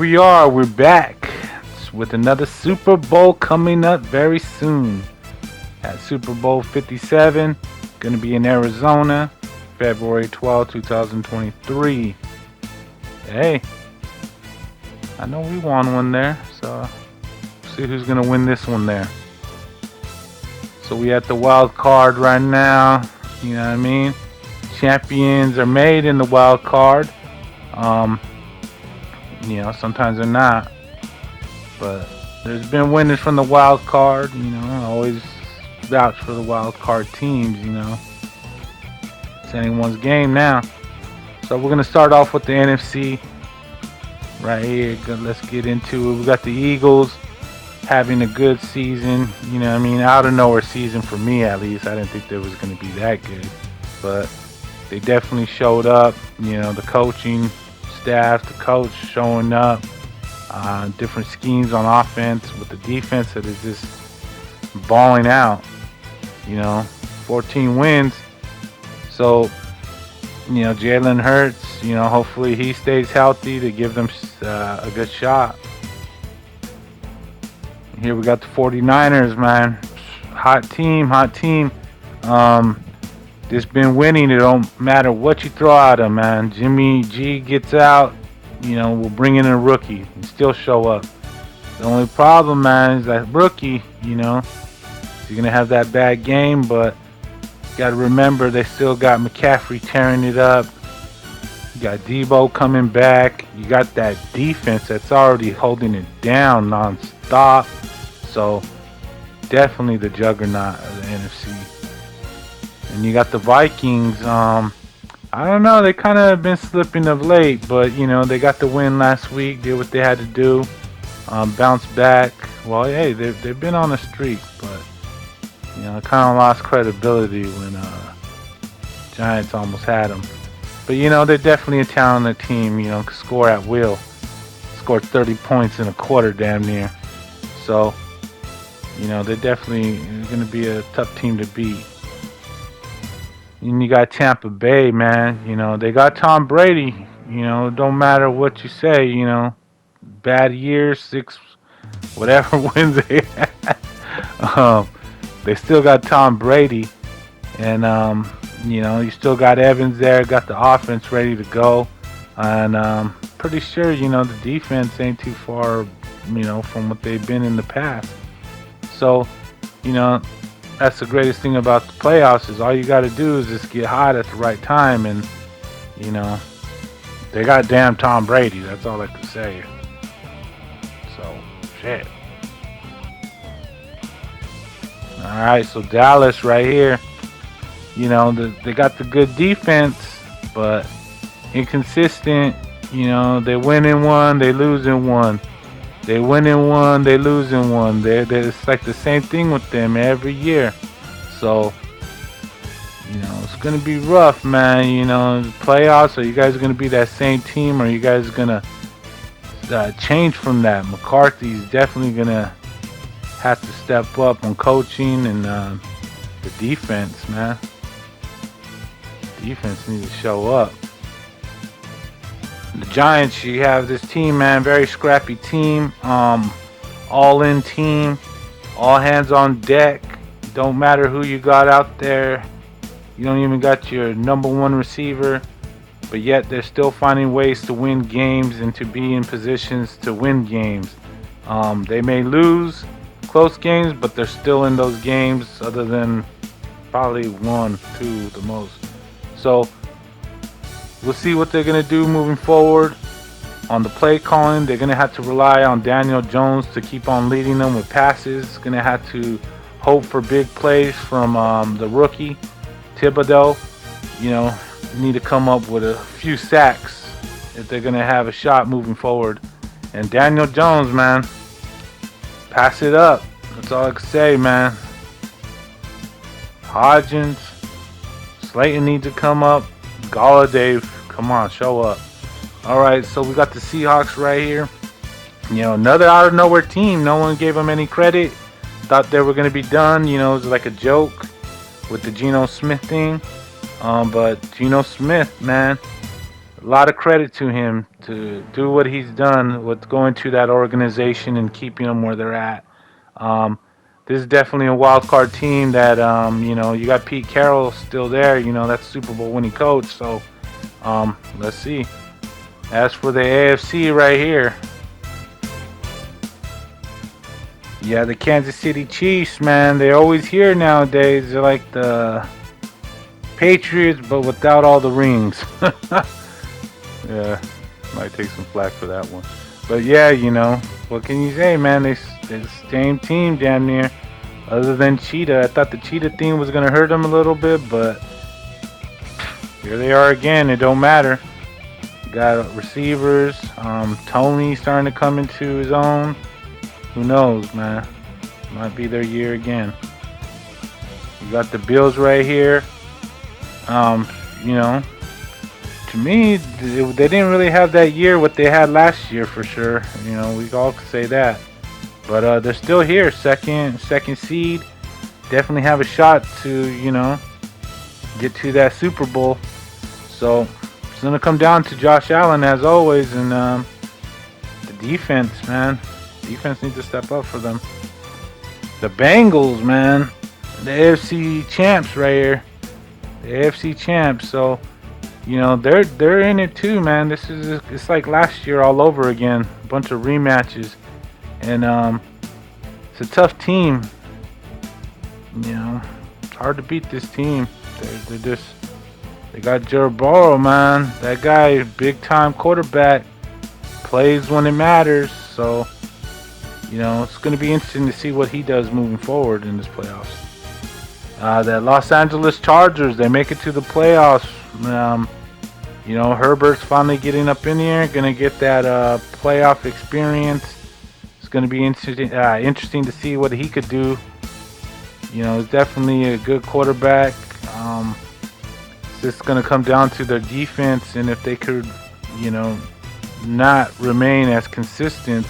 we are. We're back with another Super Bowl coming up very soon. At Super Bowl 57, going to be in Arizona, February 12, 2023. Hey, I know we won one there, so see who's going to win this one there. So we at the wild card right now, you know what I mean? Champions are made in the wild card. Sometimes they're not. But there's been winners from the wild card, I always vouch for the wild card teams, It's anyone's game now. So we're gonna start off with the NFC right here. Let's get into it. We got the Eagles having a good season, out of nowhere season for me at least. I didn't think they was gonna be that good. But they definitely showed up, the coaching staff, the coach showing up, different schemes on offense with the defense that is just balling out, 14 wins. So, Jalen Hurts, hopefully he stays healthy to give them a good shot. Here we got the 49ers, man. Hot team. Just been winning. It don't matter what you throw at them, man. Jimmy G gets out, we'll bring in a rookie and still show up. The only problem, man, is that rookie, you're going to have that bad game, but you got to remember they still got McCaffrey tearing it up. You got Debo coming back. You got that defense that's already holding it down nonstop. So, definitely the juggernaut of the NFC. And you got the Vikings. I don't know. They kind of been slipping of late, but they got the win last week. Did what they had to do. Bounce back. Well, hey, they've been on a streak, but kind of lost credibility when Giants almost had them. But they're definitely a talented team. Can score at will. Scored 30 points in a quarter, damn near. So they're definitely going to be a tough team to beat. And you got Tampa Bay, man. They got Tom Brady. Don't matter what you say, bad year, 6, whatever wins they had. They still got Tom Brady. And, you still got Evans there, got the offense ready to go. And pretty sure, the defense ain't too far, from what they've been in the past. So, that's the greatest thing about the playoffs is all you got to do is just get hot at the right time, and they got damn Tom Brady. That's all I can say. So shit. All right, so Dallas right here. They got the good defense, but inconsistent. They win in one, they lose in one. They win in one, they lose in one. It's like the same thing with them every year. So, it's going to be rough, man. The playoffs, are you guys going to be that same team, or are you guys going to change from that? McCarthy's definitely going to have to step up on coaching and the defense, man. Defense needs to show up. The Giants, you have this team, man, very scrappy team, all-in team, all hands on deck. Don't matter who you got out there. You don't even got your number one receiver, but yet they're still finding ways to win games and to be in positions to win games. They may lose close games, but they're still in those games, other than probably 1, 2 the most. So we'll see what they're going to do moving forward. On the play calling, they're going to have to rely on Daniel Jones to keep on leading them with passes. Going to have to hope for big plays from the rookie, Thibodeau. Need to come up with a few sacks if they're going to have a shot moving forward. And Daniel Jones, man, pass it up. That's all I can say, man. Hodgins, Slayton needs to come up. Galladay, come on, show up. Alright, so we got the Seahawks right here. Another out of nowhere team. No one gave them any credit. Thought they were going to be done. It was like a joke with the Geno Smith thing. But Geno Smith, man, a lot of credit to him to do what he's done with going to that organization and keeping them where they're at. Um, this is definitely a wild card team that you got Pete Carroll still there. That's Super Bowl winning coach. So let's see. As for the AFC right here, yeah, the Kansas City Chiefs, man, they're always here nowadays. They're like the Patriots, but without all the rings. Yeah, might take some flack for that one. But yeah, what can you say, man? They're the same team, damn near. Other than Cheetah, I thought the Cheetah thing was gonna hurt them a little bit, but here they are again. It don't matter. Got receivers. Tony starting to come into his own. Who knows, man? Might be their year again. You got the Bills right here. To me, they didn't really have that year what they had last year for sure. We all could say that. But they're still here, second seed. Definitely have a shot to, get to that Super Bowl. So it's gonna come down to Josh Allen as always, and the defense, man. Defense needs to step up for them. The Bengals, man, the AFC champs right here. The AFC champs. So they're in it too, man. It's like last year all over again. A bunch of rematches, and it's a tough team. It's hard to beat this team. They got Joe Burrow, man. That guy, big time quarterback, plays when it matters. So it's going to be interesting to see what he does moving forward in this playoffs. The Los Angeles Chargers, they make it to the playoffs. Herbert's finally getting up in here, going to get that playoff experience. It's going to be interesting to see what he could do. He's definitely a good quarterback. It's just going to come down to their defense, and if they could, not remain as consistent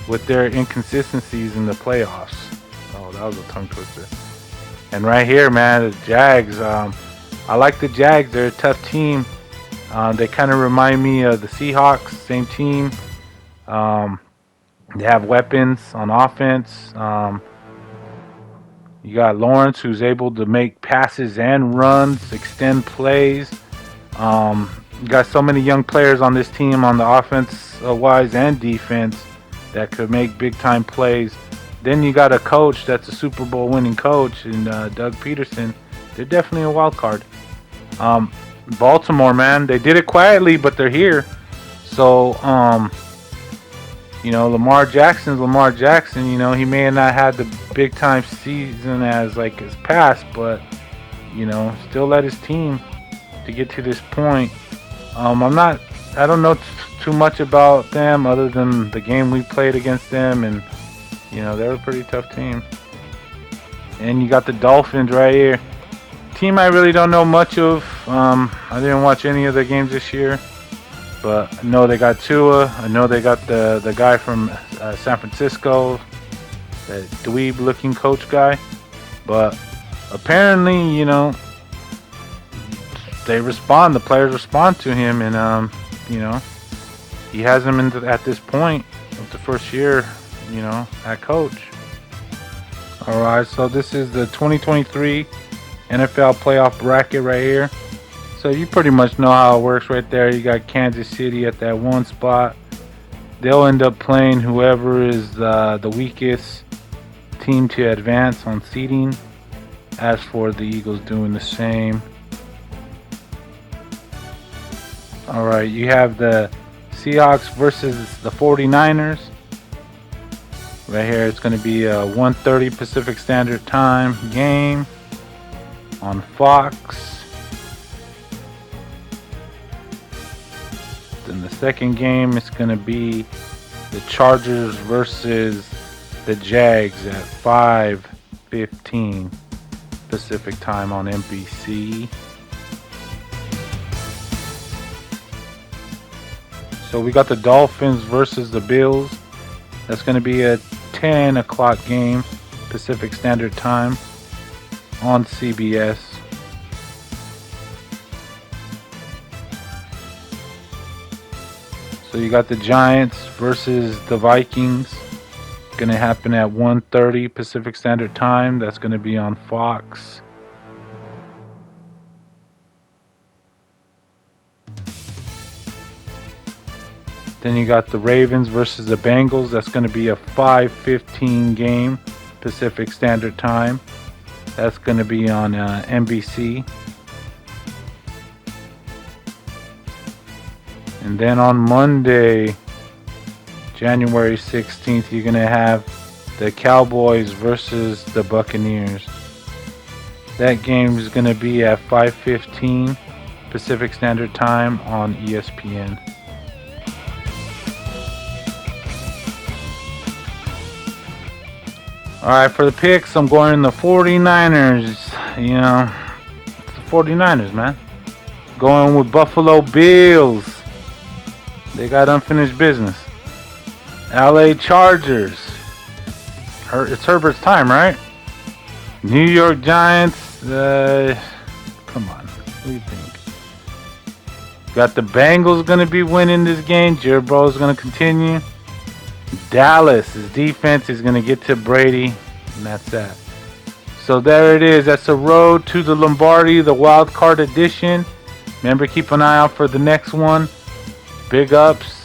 with their inconsistencies in the playoffs. Oh, that was a tongue twister. And right here, man, the Jags. I like the Jags. They're a tough team. They kind of remind me of the Seahawks, same team. They have weapons on offense. You got Lawrence, who's able to make passes and runs, extend plays. You got so many young players on this team on the offense-wise and defense that could make big-time plays. Then you got a coach that's a Super Bowl winning coach, and Doug Peterson. They're definitely a wild card. Baltimore, man, they did it quietly, but they're here. So, Lamar Jackson. He may have not had the big time season as like his past, but still led his team to get to this point. I don't know too much about them other than the game we played against them, and they're a pretty tough team. And you got the Dolphins right here. Team I really don't know much of. I didn't watch any of the games this year, but I know they got Tua. I know they got the guy from San Francisco, that dweeb-looking coach guy. But apparently, they respond. The players respond to him, and he has them at this point of the first year, at coach. All right, so this is the 2023 NFL playoff bracket right here. So you pretty much know how it works right there. You got Kansas City at that one spot. They'll end up playing whoever is the weakest team to advance on seeding. As for the Eagles doing the same. All right, you have the Seahawks versus the 49ers. Right here, it's going to be a 1:30 Pacific Standard Time game on Fox. Then the second game is going to be the Chargers versus the Jags at 5:15 Pacific Time on NBC. So we got the Dolphins versus the Bills. That's going to be a 10 o'clock game Pacific Standard Time on CBS. So you got the Giants versus the Vikings. Going to happen at 1:30 Pacific Standard Time. That's going to be on Fox. Then you got the Ravens versus the Bengals. That's going to be a 5:15 game Pacific Standard Time. That's going to be on NBC. And then on Monday, January 16th, you're going to have the Cowboys versus the Buccaneers. That game is going to be at 5:15 Pacific Standard Time on ESPN. Alright, for the picks, I'm going in the 49ers. You know, it's the 49ers, man. Going with Buffalo Bills. They got unfinished business. LA Chargers. It's Herbert's time, right? New York Giants. Come on. What do you think? Got the Bengals going to be winning this game. Jared Burrow is going to continue. Dallas, his defense is going to get to Brady. And that's that. So there it is. That's the road to the Lombardi, the wild card edition. Remember, keep an eye out for the next one. Big ups.